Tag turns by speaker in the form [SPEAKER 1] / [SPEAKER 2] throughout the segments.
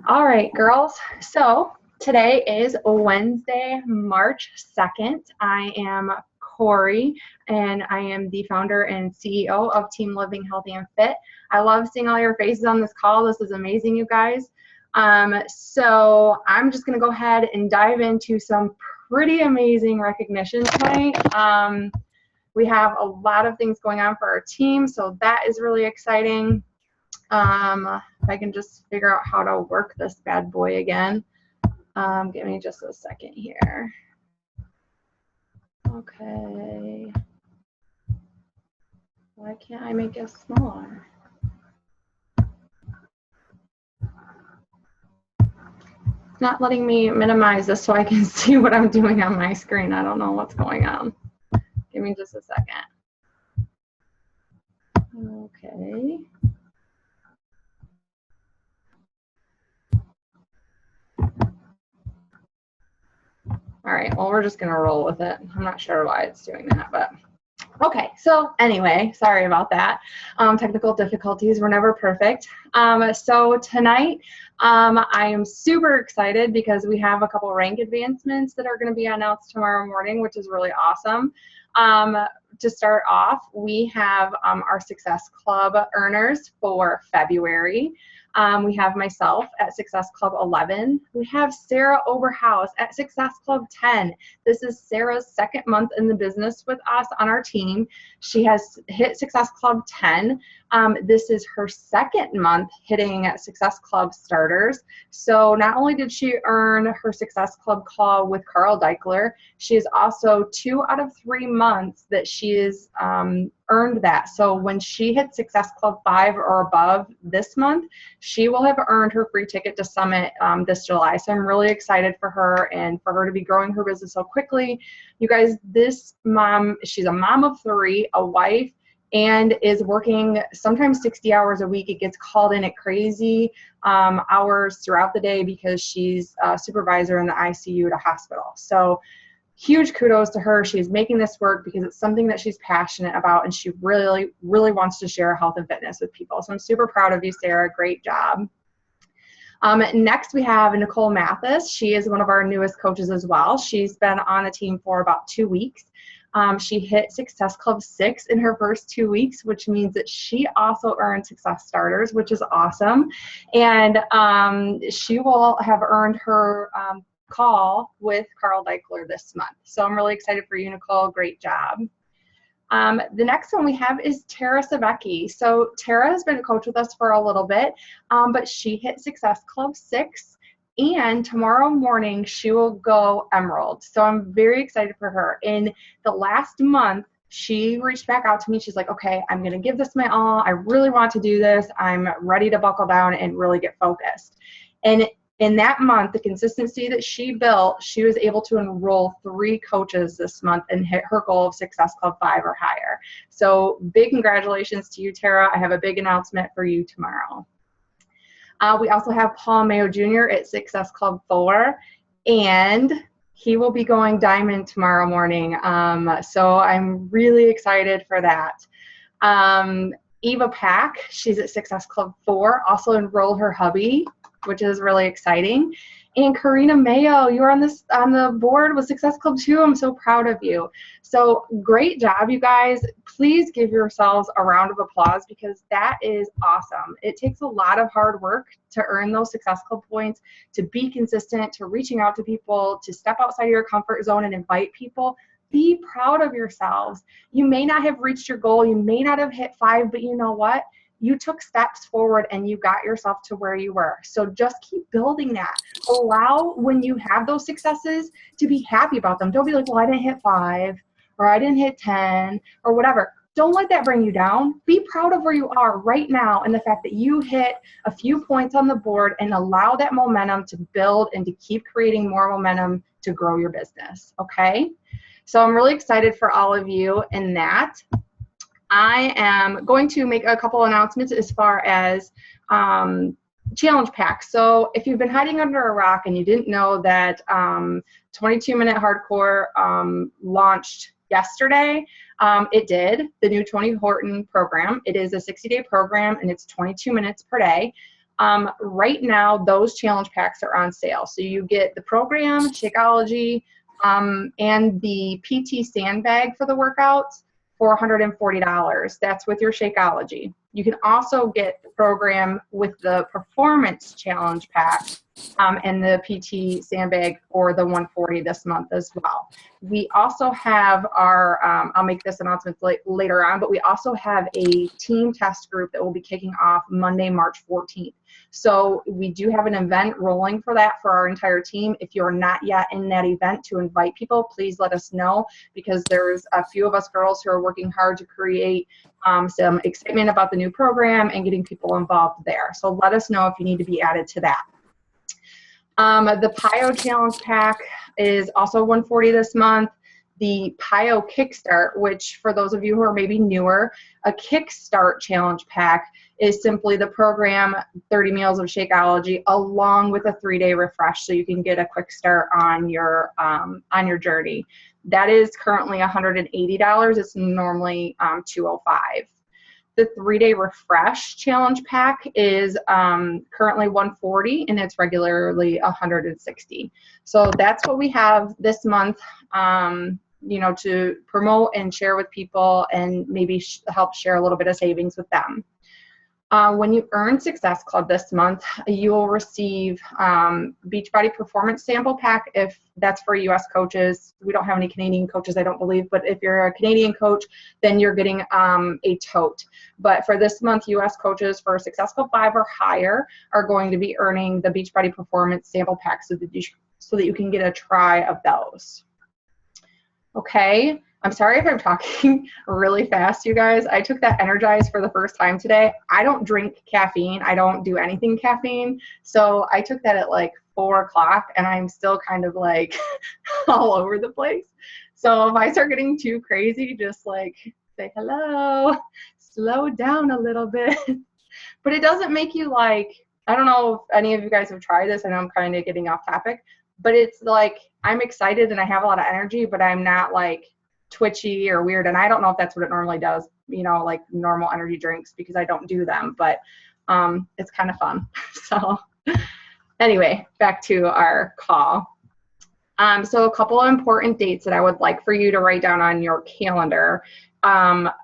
[SPEAKER 1] All right, girls. So today is Wednesday, March 2nd. I am Corey, and I am the founder and CEO of Team Living Healthy and Fit. I love seeing all your faces on this call. This is amazing, you guys. So I'm just going to go ahead and dive into some pretty amazing recognition tonight. We have a lot of things going on for our team, so that is really exciting. If I can just figure out how to work this bad boy again. Give me just a second here. Okay. Why can't I make it smaller? It's not letting me minimize this so I can see what I'm doing on my screen. I don't know what's going on. Give me just a second. Okay. All right, well, we're just gonna roll with it. I'm not sure why it's doing that, but okay. So anyway, sorry about that. Technical difficulties, we're never perfect. So tonight, I am super excited because we have a couple rank advancements that are gonna be announced tomorrow morning, which is really awesome. To start off, we have our Success Club earners for February. We have myself at Success Club 11. We have Sarah Oberhaus at Success Club 10. This is Sarah's second month in the business with us on our team. She has hit Success Club 10. This is her second month hitting Success Club starters. So not only did she earn her Success Club call with Carl Deichler, she is also 2 out of 3 months that she is earned that. So when she hits Success Club 5 or above this month, she will have earned her free ticket to Summit this July. So I'm really excited for her and for her to be growing her business so quickly. You guys, this mom, she's a mom of 3, a wife, and is working sometimes 60 hours a week. It gets called in at crazy hours throughout the day because she's a supervisor in the ICU at a hospital. So huge kudos to her. She's making this work because it's something that she's passionate about, and she really, really wants to share health and fitness with people. So I'm super proud of you, Sarah. Great job. Next, we have Nicole Mathis. She is one of our newest coaches as well. She's been on the team for about 2 weeks. She hit Success Club 6 in her first 2 weeks, which means that she also earned Success Starters, which is awesome. And she will have earned her call with Carl Deichler this month. So I'm really excited for you, Nicole. Great job. The next one we have is Tara Savecki. So Tara has been a coach with us for a little bit, but she hit Success Club 6, and tomorrow morning she will go Emerald. So I'm very excited for her. In the last month, she reached back out to me. She's like, okay, I'm going to give this my all. I really want to do this. I'm ready to buckle down and really get focused. And in that month, the consistency that she built, she was able to enroll 3 coaches this month and hit her goal of Success Club 5 or higher. So big congratulations to you, Tara. I have a big announcement for you tomorrow. We also have Paul Mayo Jr. at Success Club 4, and he will be going Diamond tomorrow morning. So I'm really excited for that. Eva Pack, she's at Success Club 4, also enrolled her hubby, which is really exciting. And Karina Mayo, you're on the board with Success Club 2. I'm so proud of you. So great job, you guys. Please give yourselves a round of applause because that is awesome. It takes a lot of hard work to earn those Success Club points, to be consistent, to reaching out to people, to step outside of your comfort zone and invite people. Be proud of yourselves. You may not have reached your goal. You may not have hit 5, but you know what? You took steps forward and you got yourself to where you were. So just keep building that. Allow, when you have those successes, to be happy about them. Don't be like, well, I didn't hit 5 or I didn't hit 10 or whatever. Don't let that bring you down. Be proud of where you are right now and the fact that you hit a few points on the board, and allow that momentum to build and to keep creating more momentum to grow your business, okay? So I'm really excited for all of you in that. I am going to make a couple announcements as far as challenge packs. So if you've been hiding under a rock and you didn't know that 22-minute hardcore launched yesterday, it did, the new Tony Horton program. It is a 60-day program and it's 22 minutes per day. Right now, those challenge packs are on sale. So you get the program, Shakeology, and the PT sandbag for the workouts for $140. That's with your Shakeology. You can also get the program with the performance challenge pack and the PT sandbag for the $140 this month as well. We also have our, I'll make this announcement later on, but we also have a team test group that will be kicking off Monday, March 14th. So we do have an event rolling for that for our entire team. If you're not yet in that event to invite people, please let us know, because there's a few of us girls who are working hard to create some excitement about the new program and getting people involved there. So let us know if you need to be added to that. The PIO Challenge Pack is also $140 this month. The PIO Kickstart, which for those of you who are maybe newer, a Kickstart Challenge Pack is simply the program, 30 meals of Shakeology, along with a 3-day refresh, so you can get a quick start on your journey. That is currently $180. It's normally $205. The 3-day refresh challenge pack is currently $140, and it's regularly $160. So that's what we have this month, you know, to promote and share with people, and maybe help share a little bit of savings with them. When you earn Success Club this month, you will receive Beachbody Performance Sample Pack if that's for US coaches. We don't have any Canadian coaches, I don't believe, but if you're a Canadian coach, then you're getting a tote. But for this month, US coaches for Success Club 5 or higher are going to be earning the Beachbody Performance Sample Pack so that you can get a try of those. Okay. I'm sorry if I'm talking really fast, you guys. I took that Energize for the first time today. I don't drink caffeine. I don't do anything caffeine. So I took that at like 4 o'clock, and I'm still kind of like all over the place. So if I start getting too crazy, just like say hello, slow down a little bit. But it doesn't make you like, I don't know if any of you guys have tried this. I know I'm kind of getting off topic, but it's like I'm excited and I have a lot of energy, but I'm not like twitchy or weird, and I don't know if that's what it normally does, you know, like normal energy drinks, because I don't do them, but it's kind of fun. So anyway, back to our call. So a couple of important dates that I would like for you to write down on your calendar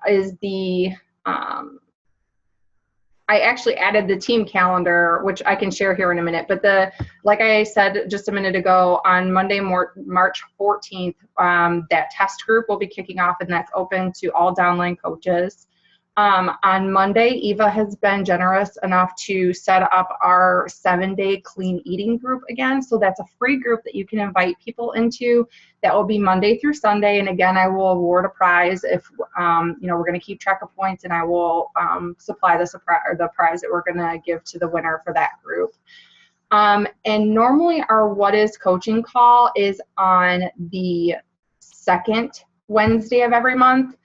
[SPEAKER 1] is the I actually added the team calendar, which I can share here in a minute. But like I said just a minute ago, on Monday, March 14th, that test group will be kicking off, and that's open to all downline coaches. On Monday, Eva has been generous enough to set up our 7-day clean eating group again. So that's a free group that you can invite people into. That will be Monday through Sunday. And again, I will award a prize if, you know, we're going to keep track of points, and I will supply the prize that we're going to give to the winner for that group. And normally our What Is Coaching call is on the second Wednesday of every month.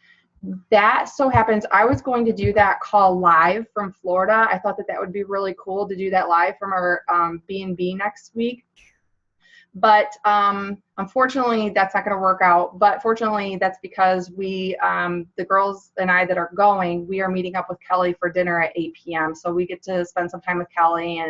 [SPEAKER 1] That so happens I was going to do that call live from Florida. I thought that that would be really cool to do that live from our B&B next week. But unfortunately, that's not going to work out. But fortunately, that's because we, the girls and I that are going, we are meeting up with Kelly for dinner at 8 p.m. So we get to spend some time with Kelly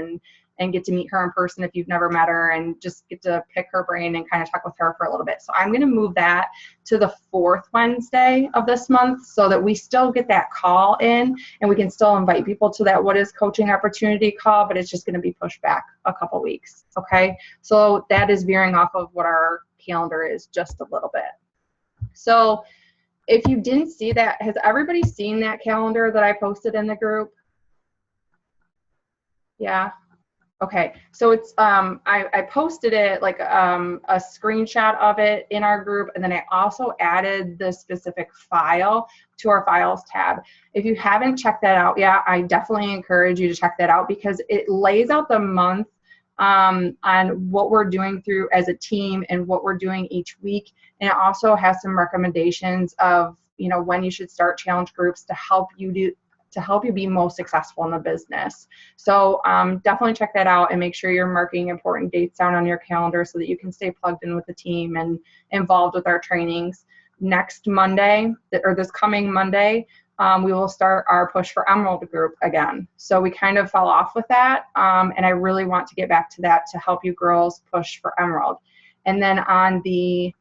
[SPEAKER 1] and get to meet her in person if you've never met her, and just get to pick her brain and kind of talk with her for a little bit. So I'm going to move that to the 4th Wednesday of this month so that we still get that call in, and we can still invite people to that What Is Coaching Opportunity call, but it's just going to be pushed back a couple weeks. Okay. So that is veering off of what our calendar is just a little bit. So if you didn't see that, has everybody seen that calendar that I posted in the group? Yeah. Okay, so it's I posted it like a screenshot of it in our group, and then I also added the specific file to our files tab. If you haven't checked that out yet, I definitely encourage you to check that out, because it lays out the month on what we're doing through as a team and what we're doing each week, and it also has some recommendations of, you know, when you should start challenge groups to help you be most successful in the business. So definitely check that out, and make sure you're marking important dates down on your calendar so that you can stay plugged in with the team and involved with our trainings. Next Monday, or this coming Monday, we will start our Push for Emerald group again. So we kind of fell off with that, and I really want to get back to that to help you girls push for Emerald. And then on the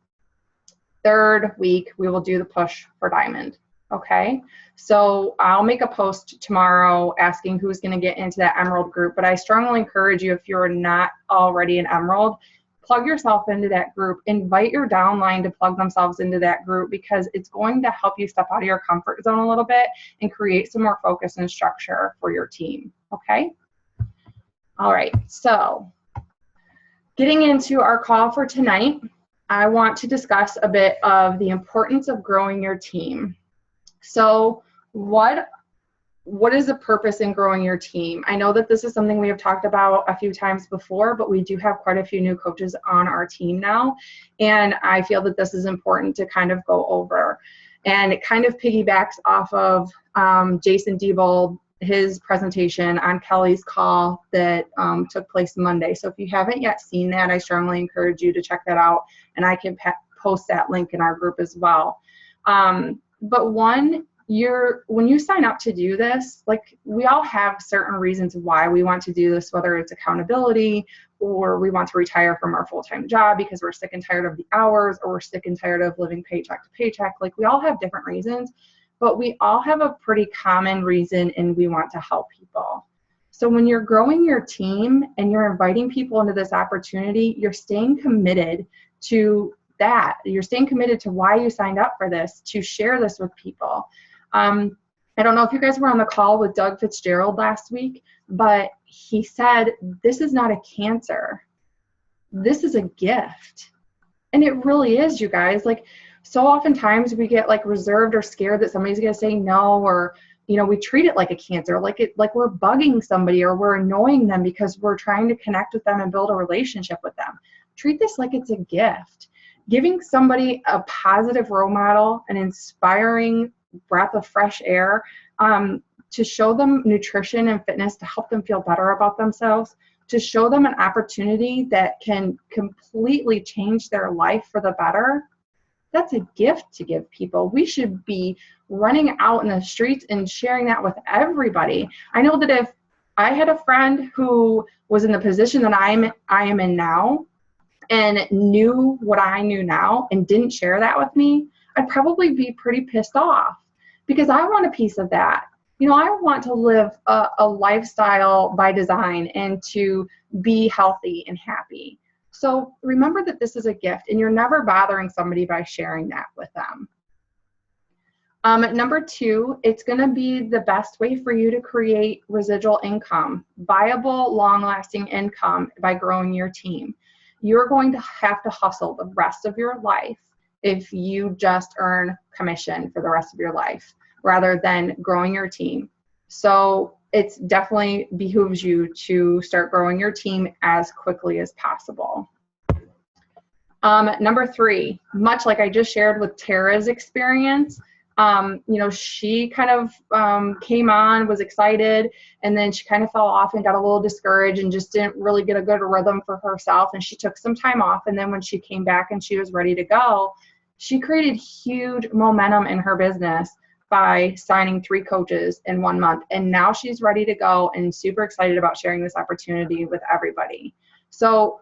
[SPEAKER 1] third week, we will do the Push for Diamond. Okay, so I'll make a post tomorrow asking who's going to get into that Emerald group, but I strongly encourage you, if you're not already an Emerald, plug yourself into that group. Invite your downline to plug themselves into that group, because it's going to help you step out of your comfort zone a little bit and create some more focus and structure for your team. Okay, all right, so getting into our call for tonight, I want to discuss a bit of the importance of growing your team. So what is the purpose in growing your team? I know that this is something we have talked about a few times before, but we do have quite a few new coaches on our team now, and I feel that this is important to kind of go over. And it kind of piggybacks off of Jason Diebold, his presentation on Kelly's call that took place Monday. So if you haven't yet seen that, I strongly encourage you to check that out, and I can post that link in our group as well. But when you sign up to do this, like, we all have certain reasons why we want to do this, whether it's accountability, or we want to retire from our full-time job because we're sick and tired of the hours, or we're sick and tired of living paycheck to paycheck. Like, we all have different reasons, but we all have a pretty common reason, and we want to help people. So when you're growing your team and you're inviting people into this opportunity, you're staying committed to that. You're staying committed to why you signed up for this, to share this with people. I don't know if you guys were on the call with Doug Fitzgerald last week, but he said, this is not a cancer. This is a gift. And it really is, you guys. Like, so oftentimes we get like reserved or scared that somebody's going to say no, or, you know, we treat it like a cancer, like we're bugging somebody or we're annoying them because we're trying to connect with them and build a relationship with them. Treat this like it's a gift. Giving somebody a positive role model, an inspiring breath of fresh air, to show them nutrition and fitness to help them feel better about themselves, to show them an opportunity that can completely change their life for the better. That's a gift to give people. We should be running out in the streets and sharing that with everybody. I know that if I had a friend who was in the position that I am in now, and knew what I knew now and didn't share that with me, I'd probably be pretty pissed off, because I want a piece of that. You know, I want to live a lifestyle by design and to be healthy and happy. So remember that this is a gift, and you're never bothering somebody by sharing that with them. Number two, it's going to be the best way for you to create residual income, viable, long-lasting income by growing your team. You're going to have to hustle the rest of your life if you just earn commission for the rest of your life rather than growing your team. So it's definitely behooves you to start growing your team as quickly as possible. Number three, much like I just shared with Tara's experience, you know, she kind of came on, was excited, and then she kind of fell off and got a little discouraged and just didn't really get a good rhythm for herself. And she took some time off. And then when she came back and she was ready to go, she created huge momentum in her business by signing 3 coaches in 1 month. And now she's ready to go and super excited about sharing this opportunity with everybody. So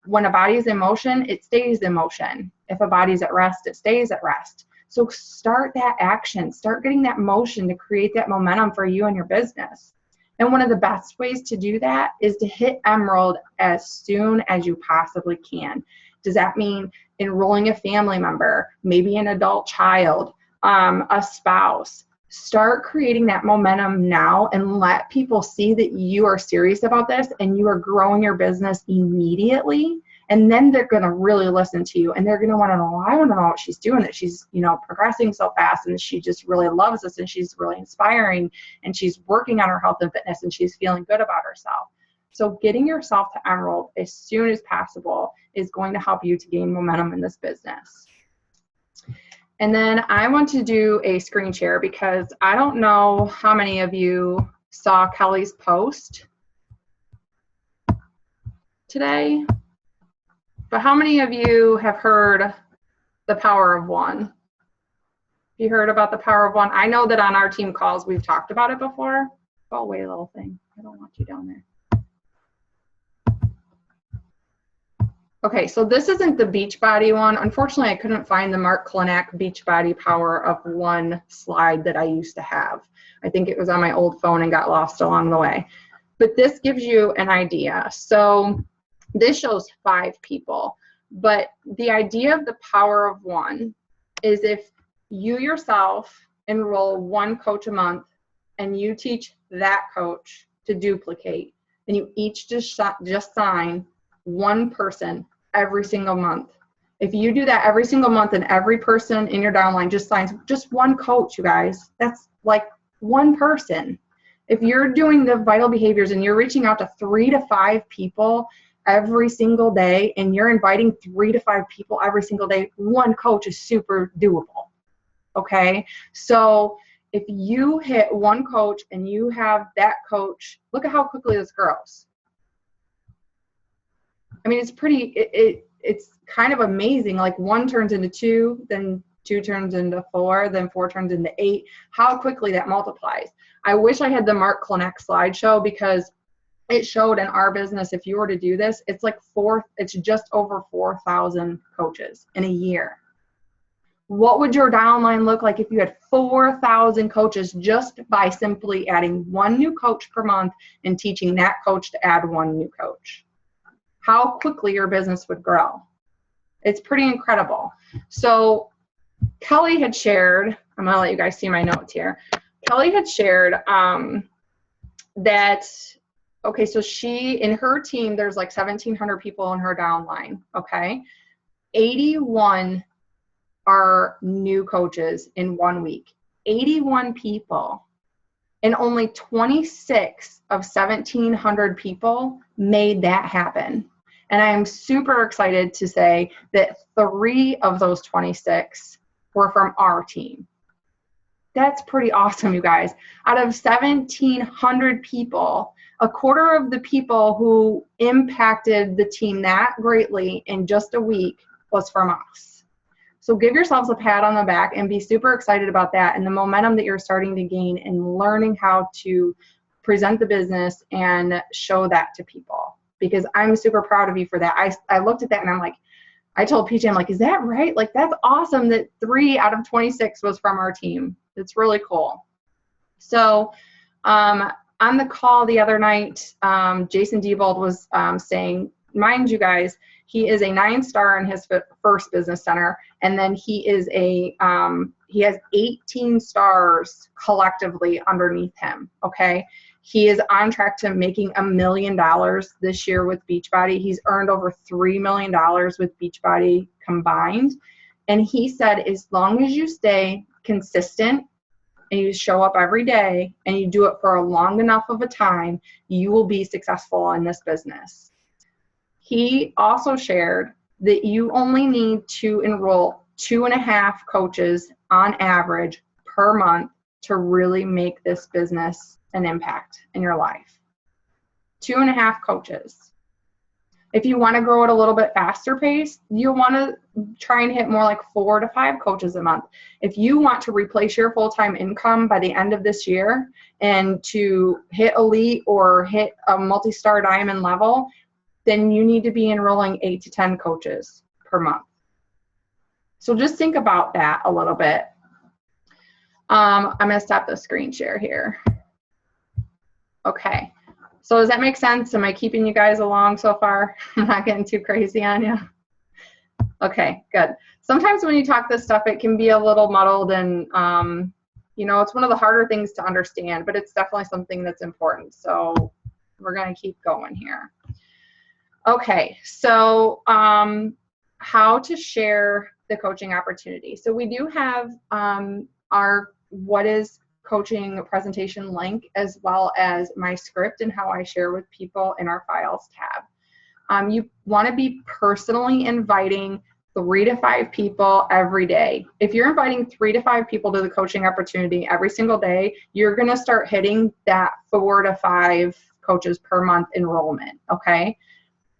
[SPEAKER 1] when a body is in motion, it stays in motion. If a body's at rest, it stays at rest. So start that action, start getting that motion to create that momentum for you and your business. And one of the best ways to do that is to hit Emerald as soon as you possibly can. Does that mean enrolling a family member, maybe an adult child, a spouse? Start creating that momentum now and let people see that you are serious about this and you are growing your business immediately. And then they're going to really listen to you, and they're going to want to know, I want to know what she's doing, that she's, you know, progressing so fast, and she just really loves this, and she's really inspiring, and she's working on her health and fitness, and she's feeling good about herself. So getting yourself to Emerald as soon as possible is going to help you to gain momentum in this business. And then I want to do a screen share, because I don't know how many of you saw Kelly's post today. But how many of you have heard the power of one? You heard about the power of one? I know that on our team calls, we've talked about it before. Go away, little thing. I don't want you down there. Okay, so this isn't the Beachbody one. Unfortunately, I couldn't find the Mark Klenak Beachbody Power of One slide that I used to have. I think it was on my old phone and got lost along the way. But this gives you an idea. So this shows 5 people. But the idea of the power of one is if you yourself enroll 1 coach a month and you teach that coach to duplicate, and you each just sign 1 person every single month. If you do that every single month and every person in your downline just signs just 1 coach, you guys, that's like 1 person. If you're doing the vital behaviors and you're reaching out to 3 to 5 people every single day and you're inviting 3 to 5 people every single day, 1 coach is super doable. Okay, so if you hit 1 coach and you have that coach, look at how quickly this grows. I mean, it's pretty, it's kind of amazing. Like 1 turns into 2, then 2 turns into 4, then 4 turns into 8. How quickly that multiplies. I wish I had the Mark Klenak slideshow because it showed in our business, if you were to do this, it's like it's just over 4,000 coaches in a year. What would your downline look like if you had 4,000 coaches just by simply adding 1 new coach per month and teaching that coach to add 1 new coach? How quickly your business would grow. It's pretty incredible. So Kelly had shared, I'm gonna let you guys see my notes here. Kelly had shared that, okay, so in her team, there's like 1,700 people in her downline, okay? 81 are new coaches in 1 week. 81 people. And only 26 of 1,700 people made that happen. And I'm super excited to say that 3 of those 26 were from our team. That's pretty awesome, you guys. Out of 1,700 people, a quarter of the people who impacted the team that greatly in just a week was from us. So give yourselves a pat on the back and be super excited about that and the momentum that you're starting to gain in learning how to present the business and show that to people. Because I'm super proud of you for that. I looked at that and I'm like, I told PJ, I'm like, is that right? Like, that's awesome that 3 out of 26 was from our team. It's really cool. So on the call the other night, Jason Diebold was saying, mind you guys, he is a 9-star in his first business center, and then he is he has 18 stars collectively underneath him. Okay, he is on track to making $1 million this year with Beachbody. He's earned over $3 million with Beachbody combined, and he said as long as you stay consistent and you show up every day and you do it for a long enough of a time, you will be successful in this business. He also shared that you only need to enroll 2.5 coaches on average per month to really make this business an impact in your life. 2.5 coaches. If you want to grow at a little bit faster pace, you want to try and hit more like 4 to 5 coaches a month. If you want to replace your full-time income by the end of this year and to hit elite or hit a multi-star diamond level, then you need to be enrolling 8 to 10 coaches per month. So just think about that a little bit. I'm going to stop the screen share here. Okay. So does that make sense? Am I keeping you guys along so far? I'm not getting too crazy on you? Okay, good. Sometimes when you talk this stuff, it can be a little muddled and, you know, it's one of the harder things to understand, but it's definitely something that's important. So we're going to keep going here. Okay, so how to share the coaching opportunity. So we do have our What is Coaching presentation link, as well as my script and how I share with people in our files tab. You want to be personally inviting 3 to 5 people every day. If you're inviting 3 to 5 people to the coaching opportunity every single day, you're going to start hitting that 4 to 5 coaches per month enrollment, okay?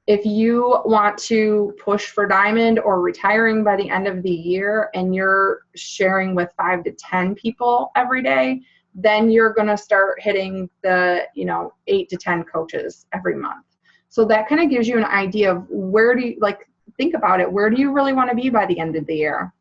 [SPEAKER 1] If you want to push for diamond or retiring by the end of the year and you're sharing with 5 to 10 people every day, then you're going to start hitting the, 8 to 10 coaches every month. So that kind of gives you an idea of where do you, think about it, where do you really want to be by the end of the year?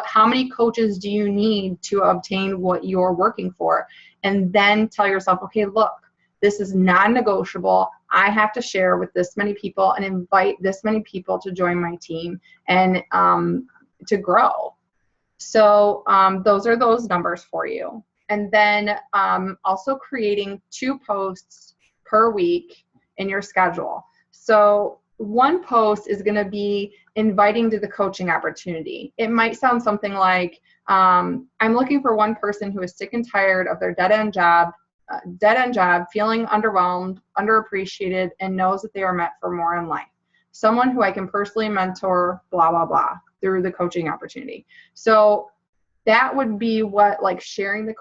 [SPEAKER 1] How many coaches do you need to obtain what you're working for? And then tell yourself, okay, look, this is non-negotiable. I have to share with this many people and invite this many people to join my team and to grow. So those are those numbers for you. And then also creating 2 posts per week in your schedule. So one post is going to be inviting to the coaching opportunity. It might sound something like, I'm looking for one person who is sick and tired of their dead-end job, feeling underwhelmed, underappreciated, and knows that they are meant for more in life. Someone who I can personally mentor, blah, blah, blah, through the coaching opportunity. So that would be what sharing the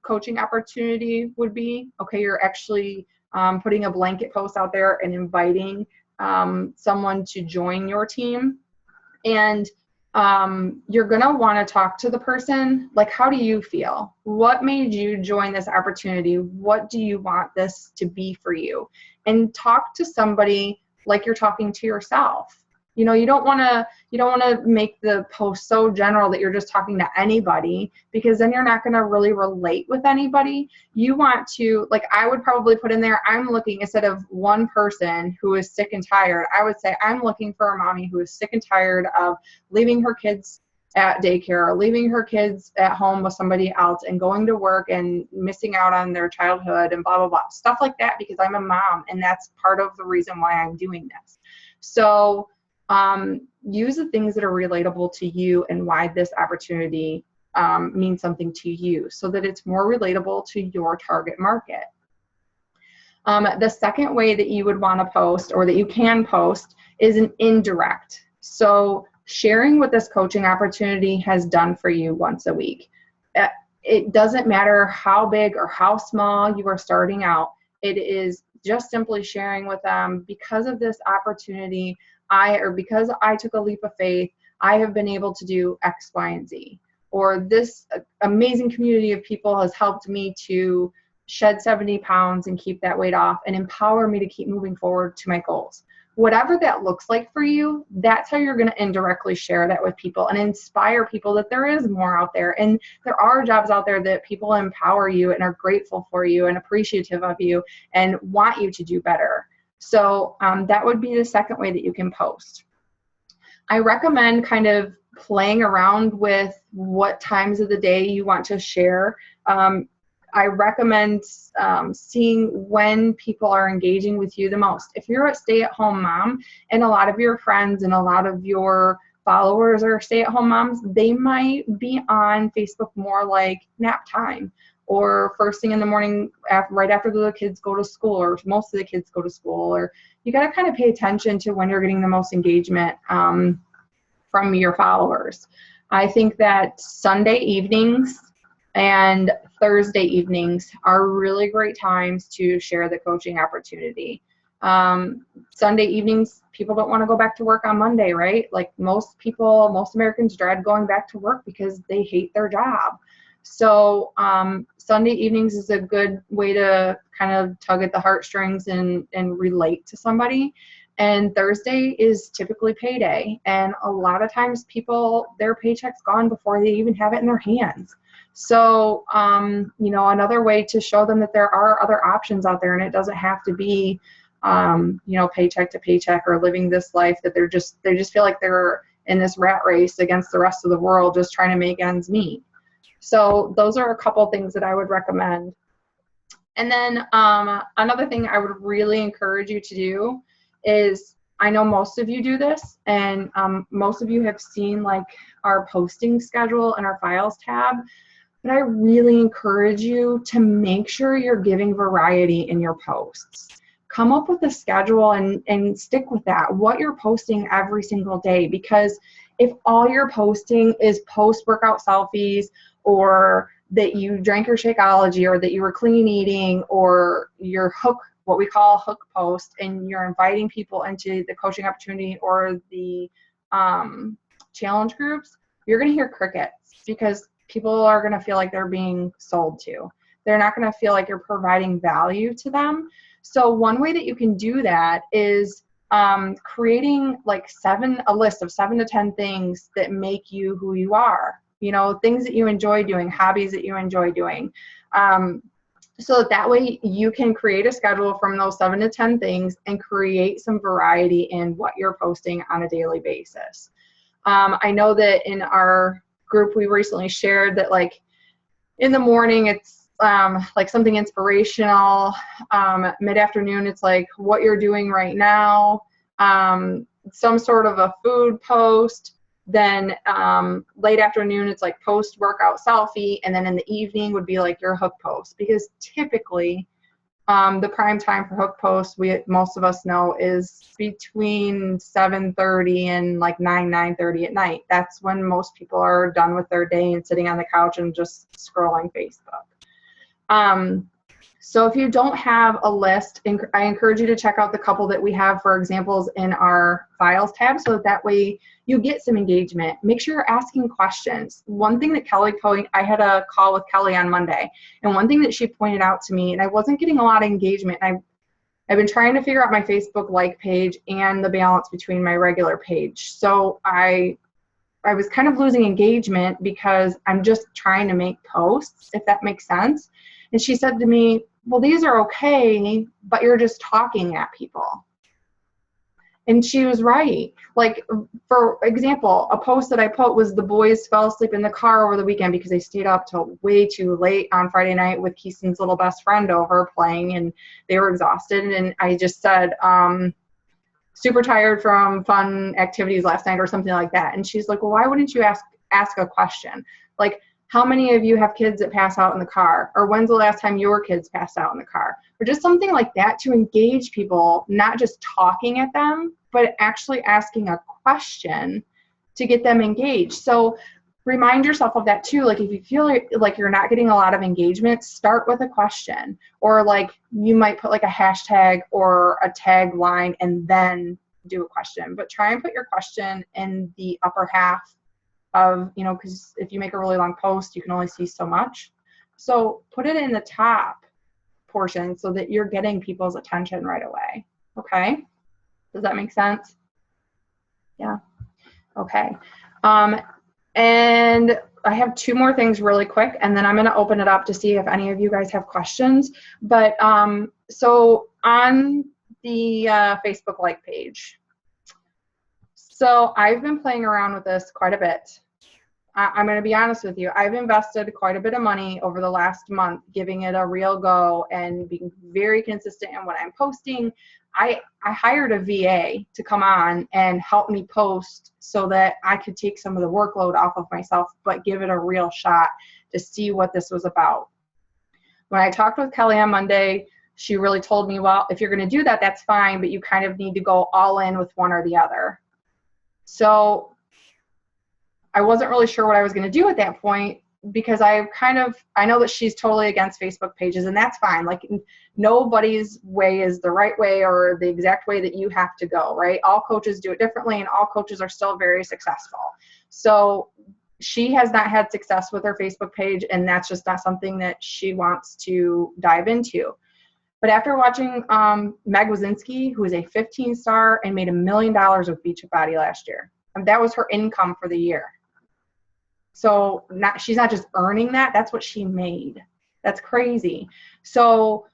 [SPEAKER 1] coaching opportunity would be. Okay, you're actually putting a blanket post out there and inviting someone to join your team. And you're going to want to talk to the person, how do you feel? What made you join this opportunity? What do you want this to be for you? And talk to somebody like you're talking to yourself. You don't want to make the post so general that you're just talking to anybody, because then you're not going to really relate with anybody. You want to, I would probably put in there, I'm looking, instead of one person who is sick and tired, I would say I'm looking for a mommy who is sick and tired of leaving her kids at daycare or leaving her kids at home with somebody else and going to work and missing out on their childhood and blah, blah, blah, stuff like that, because I'm a mom and that's part of the reason why I'm doing this. So use the things that are relatable to you and why this opportunity means something to you, so that it's more relatable to your target market. The second way that you would want to post, or that you can post, is an indirect. So sharing what this coaching opportunity has done for you once a week. It doesn't matter how big or how small you are starting out. It is just simply sharing with them, because of this opportunity, because I took a leap of faith, I have been able to do X, Y, and Z. Or this amazing community of people has helped me to shed 70 pounds and keep that weight off and empower me to keep moving forward to my goals. Whatever that looks like for you, that's how you're going to indirectly share that with people and inspire people that there is more out there. And there are jobs out there that people empower you and are grateful for you and appreciative of you and want you to do better. So that would be the second way that you can post. I recommend kind of playing around with what times of the day you want to share. I recommend seeing when people are engaging with you the most. If you're a stay-at-home mom and a lot of your friends and a lot of your followers are stay-at-home moms, they might be on Facebook more like nap time, or first thing in the morning, right after the kids go to school, or most of the kids go to school. Or you got to kind of pay attention to when you're getting the most engagement from your followers. I think that Sunday evenings and Thursday evenings are really great times to share the coaching opportunity. Sunday evenings, people don't want to go back to work on Monday, right? Most Americans dread going back to work because they hate their job. So Sunday evenings is a good way to kind of tug at the heartstrings and relate to somebody. And Thursday is typically payday. And a lot of times their paycheck's gone before they even have it in their hands. So, another way to show them that there are other options out there, and it doesn't have to be, paycheck to paycheck, or living this life that they just feel like they're in this rat race against the rest of the world, just trying to make ends meet. So those are a couple things that I would recommend. And then another thing I would really encourage you to do is, I know most of you do this, and most of you have seen our posting schedule and our files tab, but I really encourage you to make sure you're giving variety in your posts. Come up with a schedule and stick with that, what you're posting every single day, because if all you're posting is post-workout selfies, or that you drank your Shakeology, or that you were clean eating, or your hook what we call a hook post, and you're inviting people into the coaching opportunity or the challenge groups, you're going to hear crickets, because people are going to feel like they're being sold to. They're not going to feel like you're providing value to them. So one way that you can do that is creating like a list of 7 to 10 things that make you who you are. You know, things that you enjoy doing, hobbies that you enjoy doing. So that way you can create a schedule from those 7 to 10 things and create some variety in what you're posting on a daily basis. I know that in our group we recently shared that, like, in the morning it's like something inspirational. Mid-afternoon it's like what you're doing right now. Some sort of a food post. Then late afternoon it's like post-workout selfie, and then in the evening would be like your hook post, because typically the prime time for hook posts, most of us know, is between 7:30 and like 9:30 at night. That's when most people are done with their day and sitting on the couch and just scrolling Facebook. So if you don't have a list, I encourage you to check out the couple that we have for examples in our files tab, so that way you get some engagement. Make sure you're asking questions. One thing that I had a call with Kelly on Monday, and one thing that she pointed out to me, and I wasn't getting a lot of engagement. I've been trying to figure out my Facebook like page and the balance between my regular page. So I was kind of losing engagement because I'm just trying to make posts, if that makes sense. And she said to me, well, these are okay, but you're just talking at people. And she was right. Like, for example, a post that I put was the boys fell asleep in the car over the weekend because they stayed up till way too late on Friday night with Keeston's little best friend over playing, and they were exhausted. And I just said, super tired from fun activities last night or something like that. And she's like, well, why wouldn't you ask a question? Like, how many of you have kids that pass out in the car? Or when's the last time your kids passed out in the car? Or just something like that to engage people, not just talking at them, but actually asking a question to get them engaged. So remind yourself of that too. Like, if you feel like you're not getting a lot of engagement, start with a question. Or like you might put like a hashtag or a tagline and then do a question. But try and put your question in the upper half of, you know, because if you make a really long post, you can only see so much. So put it in the top portion so that you're getting people's attention right away. Okay? Does that make sense? Yeah. Okay. And I have 2 more things really quick, and then I'm going to open it up to see if any of you guys have questions. But so on the Facebook like page, so I've been playing around with this quite a bit. I'm going to be honest with you. I've invested quite a bit of money over the last month, giving it a real go and being very consistent in what I'm posting. I hired a VA to come on and help me post so that I could take some of the workload off of myself, but give it a real shot to see what this was about. When I talked with Kelly on Monday, she really told me, well, if you're going to do that, that's fine, but you kind of need to go all in with one or the other. So I wasn't really sure what I was going to do at that point, because I know that she's totally against Facebook pages, and that's fine. Like, nobody's way is the right way or the exact way that you have to go, right? All coaches do it differently, and all coaches are still very successful. So she has not had success with her Facebook page, and that's just not something that she wants to dive into. But after watching Meg Wazinski, who is a 15-star and made $1 million with Beachbody last year, and that was her income for the year. So she's not just earning that, that's what she made. That's crazy. So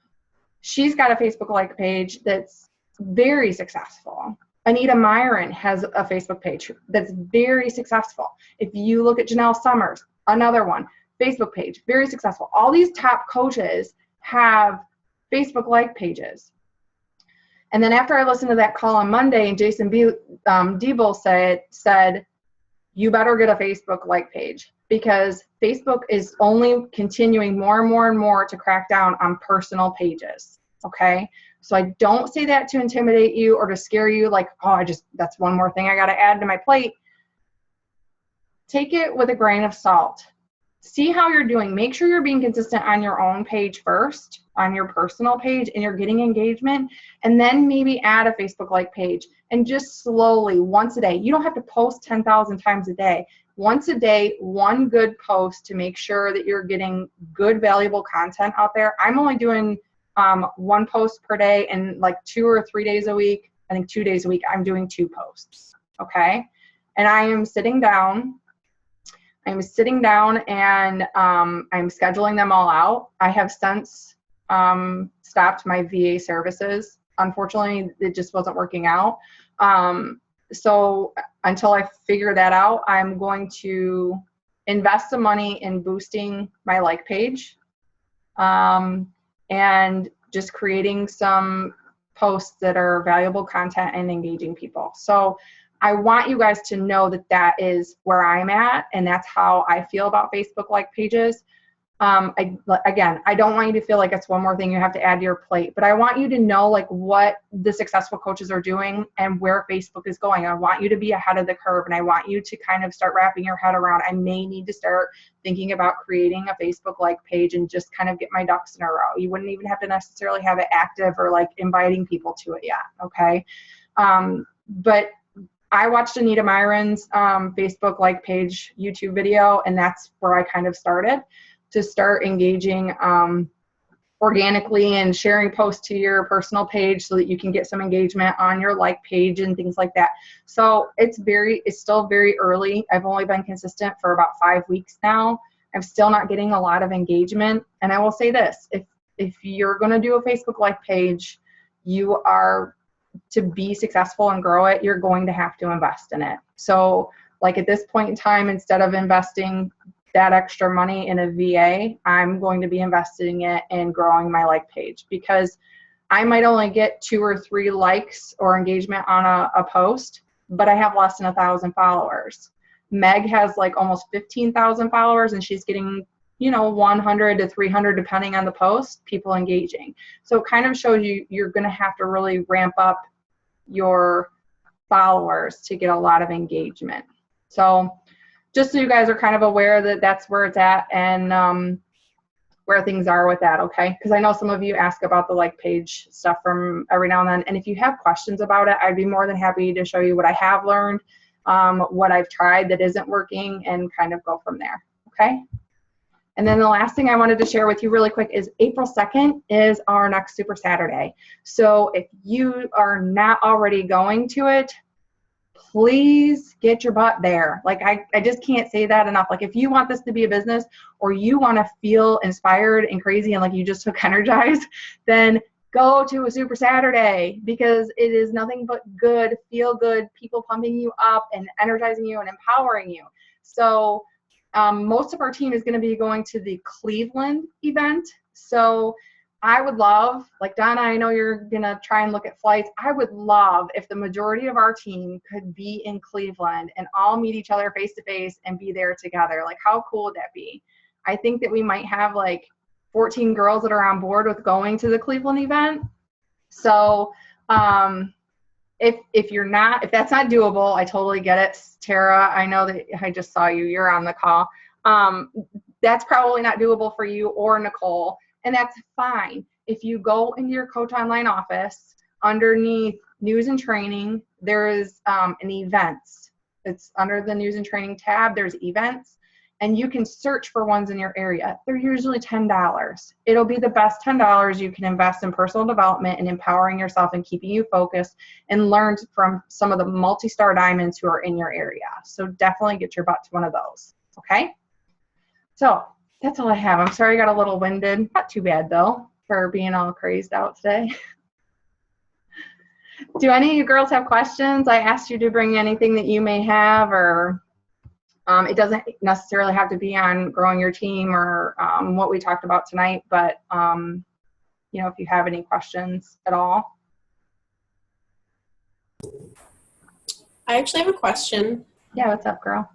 [SPEAKER 1] she's got a Facebook like page that's very successful. Anita Myron has a Facebook page that's very successful. If you look at Janelle Summers, another one, Facebook page, very successful. All these top coaches have Facebook like pages. And then after I listened to that call on Monday, and Jason Diebel said, you better get a Facebook like page, because Facebook is only continuing more and more and more to crack down on personal pages. Okay? So I don't say that to intimidate you or to scare you, like, oh, that's one more thing I got to add to my plate. Take it with a grain of salt. see how you're doing. Make sure you're being consistent on your own page first, on your personal page, and you're getting engagement, and then maybe add a Facebook like page, and just slowly, once a day. You don't have to post 10,000 times a day. Once a day, one good post to make sure that you're getting good, valuable content out there. I'm only doing one post per day, and like 2 or 3 days a week, I think 2 days a week, I'm doing 2 posts, okay? And I am sitting down and I'm scheduling them all out. I have since stopped my VA services. Unfortunately, it just wasn't working out. So until I figure that out, I'm going to invest some money in boosting my like page, and just creating some posts that are valuable content and engaging people. So I want you guys to know that that is where I'm at, and that's how I feel about Facebook like pages. Again, I don't want you to feel like it's one more thing you have to add to your plate, but I want you to know like what the successful coaches are doing and where Facebook is going. I want you to be ahead of the curve, and I want you to kind of start wrapping your head around, I may need to start thinking about creating a Facebook like page and just kind of get my ducks in a row. You wouldn't even have to necessarily have it active or like inviting people to it yet, okay? But I watched Anita Myron's Facebook like page YouTube video, and that's where I kind of started to start engaging organically and sharing posts to your personal page so that you can get some engagement on your like page and things like that. So it's still very early. I've only been consistent for about 5 weeks now. I'm still not getting a lot of engagement. And I will say this, if you're going to do a Facebook like page, you are, to be successful and grow it, you're going to have to invest in it. So like at this point in time, instead of investing that extra money in a VA, I'm going to be investing it in growing my like page, because I might only get 2 or 3 likes or engagement on a post, but I have less than 1,000 followers. Meg has like almost 15,000 followers, and she's getting, 100 to 300, depending on the post, people engaging. So it kind of shows you're going to have to really ramp up your followers to get a lot of engagement. So just so you guys are kind of aware that that's where it's at, and where things are with that, okay? Because I know some of you ask about the like page stuff from every now and then, and if you have questions about it, I'd be more than happy to show you what I have learned, what I've tried that isn't working, and kind of go from there, okay? And then the last thing I wanted to share with you really quick is April 2nd is our next Super Saturday. So if you are not already going to it, please get your butt there. Like I just can't say that enough. Like if you want this to be a business, or you want to feel inspired and crazy and like you just took energized, then go to a Super Saturday, because it is nothing but good, feel good, people pumping you up and energizing you and empowering you. So most of our team is going to be going to the Cleveland event. So I would love, like Donna, I know you're going to try and look at flights. I would love if the majority of our team could be in Cleveland and all meet each other face to face and be there together. Like how cool would that be? I think that we might have like 14 girls that are on board with going to the Cleveland event. So if that's not doable, I totally get it. Tara, I know that I just saw you're on the call. That's probably not doable for you or Nicole. And that's fine. If you go into your Coach Online office, underneath News and Training, there is an Events. It's under the News and Training tab. There's Events, and you can search for ones in your area. They're usually $10. It'll be the best $10 you can invest in personal development and empowering yourself and keeping you focused, and learn from some of the multi-star diamonds who are in your area. So definitely get your butt to one of those, okay? So that's all I have. I'm sorry I got a little winded. Not too bad, though, for being all crazed out today. Do any of you girls have questions? I asked you to bring anything that you may have, or it doesn't necessarily have to be on growing your team or what we talked about tonight, but if you have any questions at all.
[SPEAKER 2] I actually have a question.
[SPEAKER 1] Yeah, what's up, girl?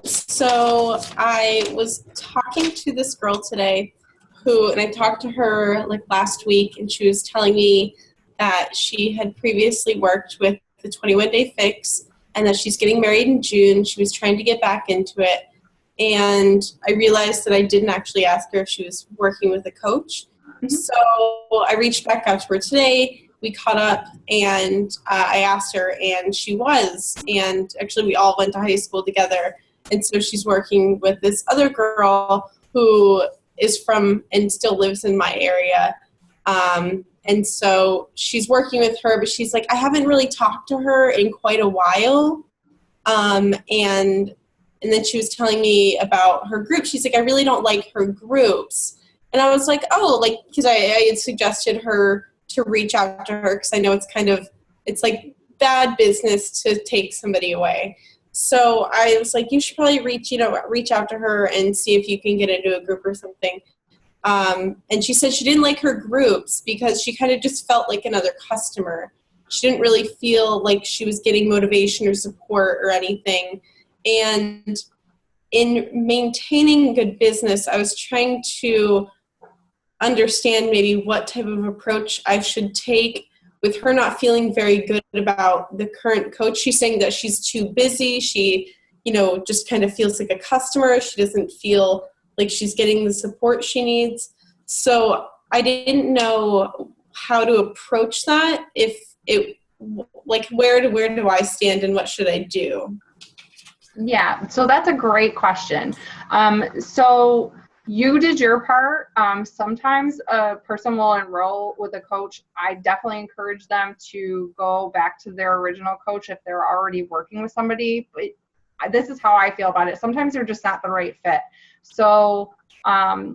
[SPEAKER 2] So I was talking to this girl today and I talked to her like last week, and she was telling me that she had previously worked with the 21 Day Fix, and that she's getting married in June. She was trying to get back into it, and I realized that I didn't actually ask her if she was working with a coach.
[SPEAKER 1] Mhm.
[SPEAKER 2] So I reached back out to her today. We caught up, and I asked her, and she was. And actually, we all went to high school together. And so she's working with this other girl who is from and still lives in my area. And so she's working with her, but she's like, I haven't really talked to her in quite a while. And then she was telling me about her group. She's like, I really don't like her groups. And I was like, oh, like, because I had suggested her to reach out to her because I know it's like bad business to take somebody away. So I was like, you should probably reach out to her and see if you can get into a group or something. And she said she didn't like her groups because she kind of just felt like another customer. She didn't really feel like she was getting motivation or support or anything. And in maintaining good business, I was trying to understand maybe what type of approach I should take with her not feeling very good about the current coach. She's saying that she's too busy. She, just kind of feels like a customer. She doesn't feel like she's getting the support she needs. So I didn't know how to approach that. Where do I stand and what should I do?
[SPEAKER 1] Yeah, so that's a great question. So you did your part. Sometimes a person will enroll with a coach. I definitely encourage them to go back to their original coach if they're already working with somebody. But this is how I feel about it. Sometimes they're just not the right fit. So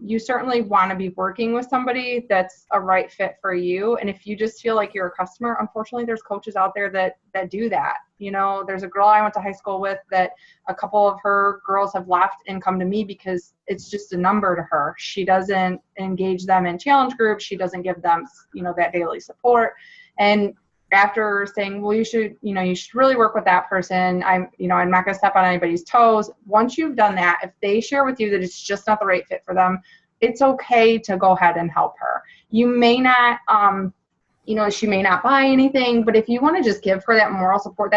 [SPEAKER 1] you certainly want to be working with somebody that's a right fit for you. And if you just feel like you're a customer, unfortunately, there's coaches out there that do that. There's a girl I went to high school with that a couple of her girls have left and come to me because it's just a number to her. She doesn't engage them in challenge groups. She doesn't give them, that daily support. And after saying, well, you should really work with that person. I'm not going to step on anybody's toes. Once you've done that, if they share with you that it's just not the right fit for them, it's okay to go ahead and help her. You may not, she may not buy anything, but if you want to just give her that moral support,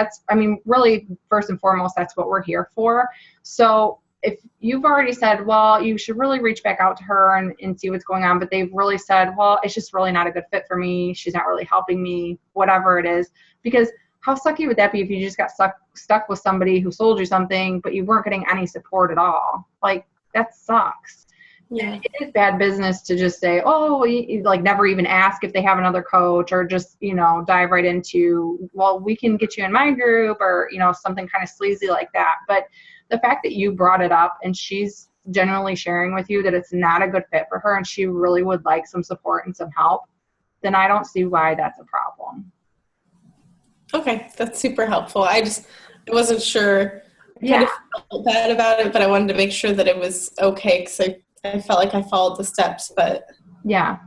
[SPEAKER 1] really, first and foremost, that's what we're here for. So if you've already said, well, you should really reach back out to her and see what's going on, but they've really said, well, it's just really not a good fit for me. She's not really helping me, whatever it is. Because how sucky would that be if you just got stuck with somebody who sold you something, but you weren't getting any support at all? Like, that sucks. Yeah. It is bad business to just say, oh, never even ask if they have another coach, or just, dive right into, well, we can get you in my group, or, something kind of sleazy like that. But the fact that you brought it up and she's genuinely sharing with you that it's not a good fit for her and she really would like some support and some help, then I don't see why that's a problem.
[SPEAKER 2] Okay, that's super helpful. I wasn't sure. I kind of felt bad about it, but I wanted to make sure that it was okay because I felt like I followed the steps. But yeah,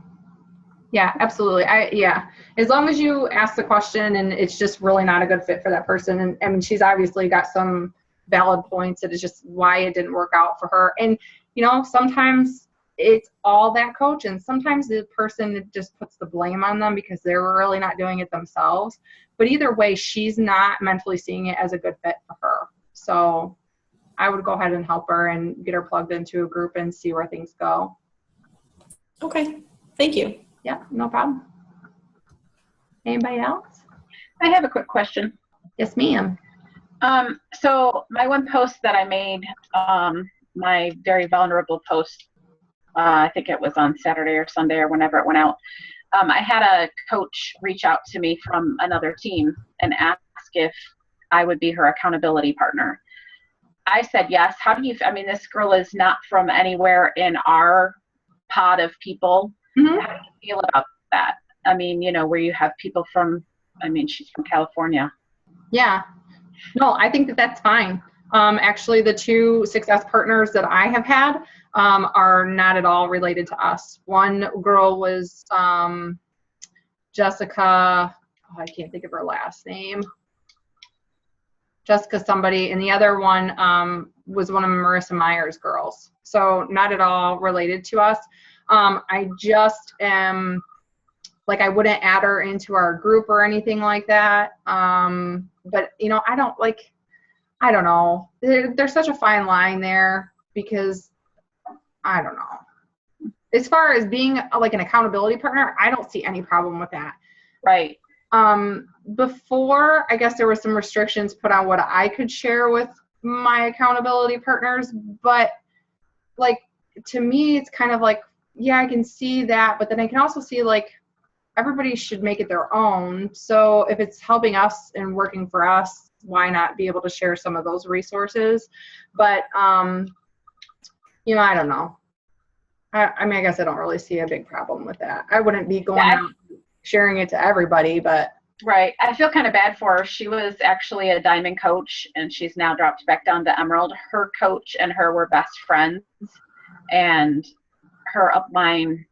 [SPEAKER 2] absolutely. As long as you ask the question and it's just really not a good fit for that person, and I mean, she's obviously got some valid points that is just why it didn't work out for her. And sometimes it's all that coach, and sometimes the person just puts the blame on them because they're really not doing it themselves. But either way, she's not mentally seeing it as a good fit for her. So I would go ahead and help her and get her plugged into a group and see where things go. Okay, thank you. Yeah, no problem. Anybody else?
[SPEAKER 3] I have a quick question.
[SPEAKER 1] Yes, ma'am.
[SPEAKER 3] So my one post that I made, my very vulnerable post, I think it was on Saturday or Sunday or whenever it went out. I had a coach reach out to me from another team and ask if I would be her accountability partner. I said yes. How do you, this girl is not from anywhere in our pod of people. Mm-hmm. How do you feel about that? Where you have people from, she's from California.
[SPEAKER 1] Yeah. No, I think that's fine. Actually, the two success partners that I have had are not at all related to us. One girl was Jessica, I can't think of her last name. Jessica somebody, and the other one was one of Marissa Meyer's girls. So not at all related to us. I just am, I wouldn't add her into our group or anything like that. But, I don't know. There's such a fine line there because I don't know. As far as being like an accountability partner, I don't see any problem with that.
[SPEAKER 3] Right.
[SPEAKER 1] Before, I guess there were some restrictions put on what I could share with my accountability partners, but like, to me, it's kind of like, yeah, I can see that, but then I can also see like everybody should make it their own. So if it's helping us and working for us, why not be able to share some of those resources? But, you know, I don't know. I mean, I guess I don't really see a big problem with that. I wouldn't be going out sharing it to everybody, but.
[SPEAKER 3] Right. I feel kind of bad for her. She was actually a diamond coach, and she's now dropped back down to emerald. Her coach and her were best friends, and her upline,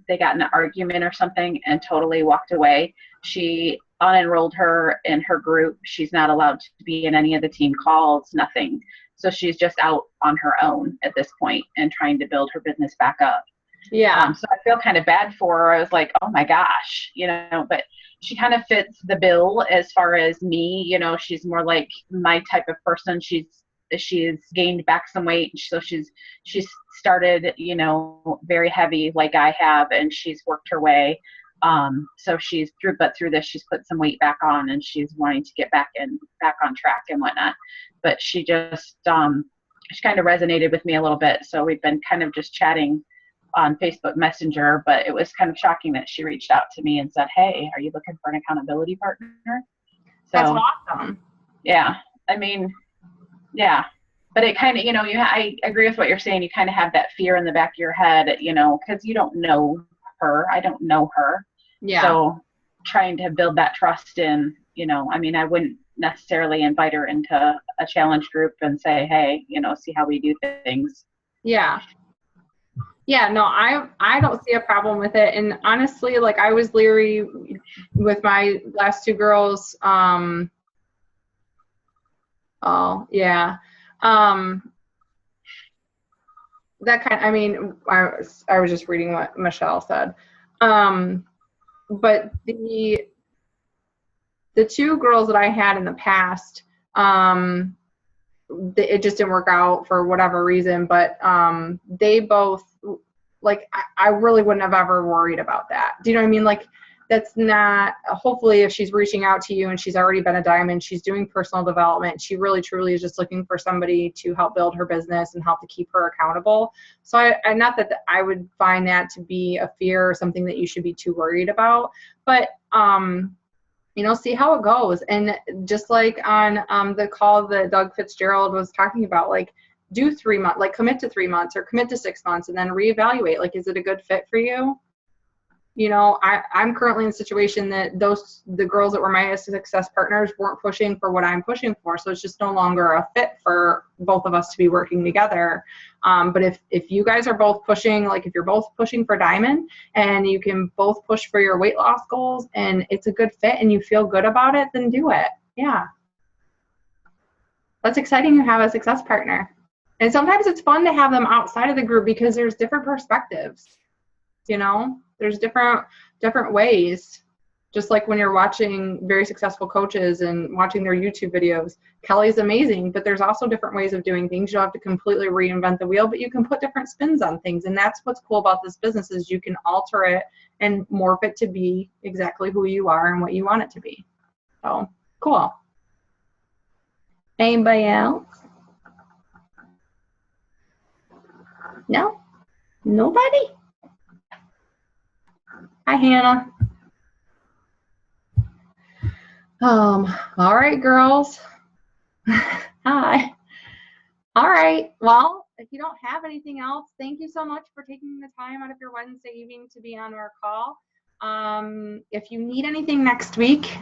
[SPEAKER 3] they got in an argument or something and totally walked away. She unenrolled her in her group. She's not allowed to be in any of the team calls, nothing. So she's just out on her own at this point and trying to build her business back up.
[SPEAKER 1] Yeah.
[SPEAKER 3] So I feel kind of bad for her. I was like, oh my gosh, you know, but she kind of fits the bill as far as me. You know, she's more like my type of person. She's gained back some weight. So she's started, you know, very heavy like I have, and she's worked her way. So through this, she's put some weight back on, and she's wanting to get back on track and whatnot. But she just, she kind of resonated with me a little bit. So we've been kind of just chatting on Facebook Messenger, but it was kind of shocking that she reached out to me and said, hey, are you looking for an accountability partner? So,
[SPEAKER 1] that's awesome.
[SPEAKER 3] Yeah. I mean, yeah. But it kind of, you know, I agree with what you're saying. You kind of have that fear in the back of your head, you know, because you don't know her. I don't know her.
[SPEAKER 1] Yeah.
[SPEAKER 3] So trying to build that trust in, you know, I mean, I wouldn't necessarily invite her into a challenge group and say, hey, you know, see how we do things.
[SPEAKER 1] Yeah. Yeah, no, I don't see a problem with it. And honestly, like, I was leery with my last two girls. Oh, yeah. That kind, I mean, I was just reading what Michelle said. But the two girls that I had in the past, it just didn't work out for whatever reason, but they both, like, I really wouldn't have ever worried about that. Do you know what I mean? Like, that's not, hopefully if she's reaching out to you and she's already been a diamond, she's doing personal development, she really truly is just looking for somebody to help build her business and help to keep her accountable. So I not that I would find that to be a fear or something that you should be too worried about, but you know, see how it goes. And just like on the call that Doug Fitzgerald was talking about, like, do 3 months, like commit to 3 months or commit to 6 months and then reevaluate. Like, is it a good fit for you? You know, I'm currently in a situation that the girls that were my success partners weren't pushing for what I'm pushing for. So it's just no longer a fit for both of us to be working together. But if you guys are both pushing, like if you're both pushing for diamond and you can both push for your weight loss goals and it's a good fit and you feel good about it, then do it. Yeah. That's exciting to have a success partner. And sometimes it's fun to have them outside of the group because there's different perspectives. You know, there's different ways. Just like when you're watching very successful coaches and watching their YouTube videos, Kelly's amazing, but there's also different ways of doing things. You don't have to completely reinvent the wheel, but you can put different spins on things. And that's what's cool about this business is you can alter it and morph it to be exactly who you are and what you want it to be. So cool. Anybody else? No? Nobody? Hi, Hannah. All right, girls. Hi. All right. Well, if you don't have anything else, thank you so much for taking the time out of your Wednesday evening to be on our call. If you need anything next week,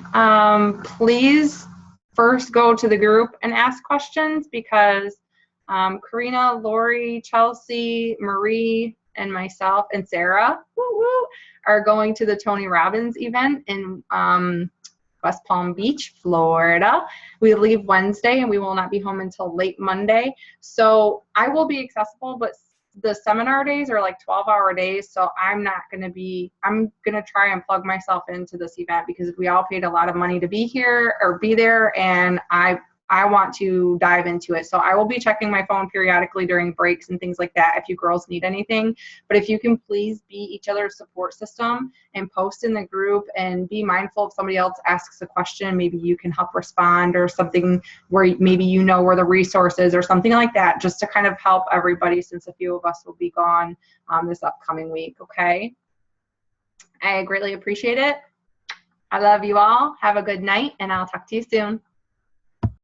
[SPEAKER 1] please first go to the group and ask questions because Karina, Lori, Chelsea, Marie, and myself and Sarah are going to the Tony Robbins event in West Palm Beach, Florida. We leave Wednesday and we will not be home until late Monday. So I will be accessible, but the seminar days are like 12-hour days. So I'm going to try and plug myself into this event because we all paid a lot of money to be here or be there. And I I want to dive into it. So I will be checking my phone periodically during breaks and things like that if you girls need anything. But if you can please be each other's support system and post in the group and be mindful if somebody else asks a question, maybe you can help respond or something where maybe you know where the resource is or something like that, just to kind of help everybody since a few of us will be gone this upcoming week, okay? I greatly appreciate it. I love you all. Have a good night, and I'll talk to you soon.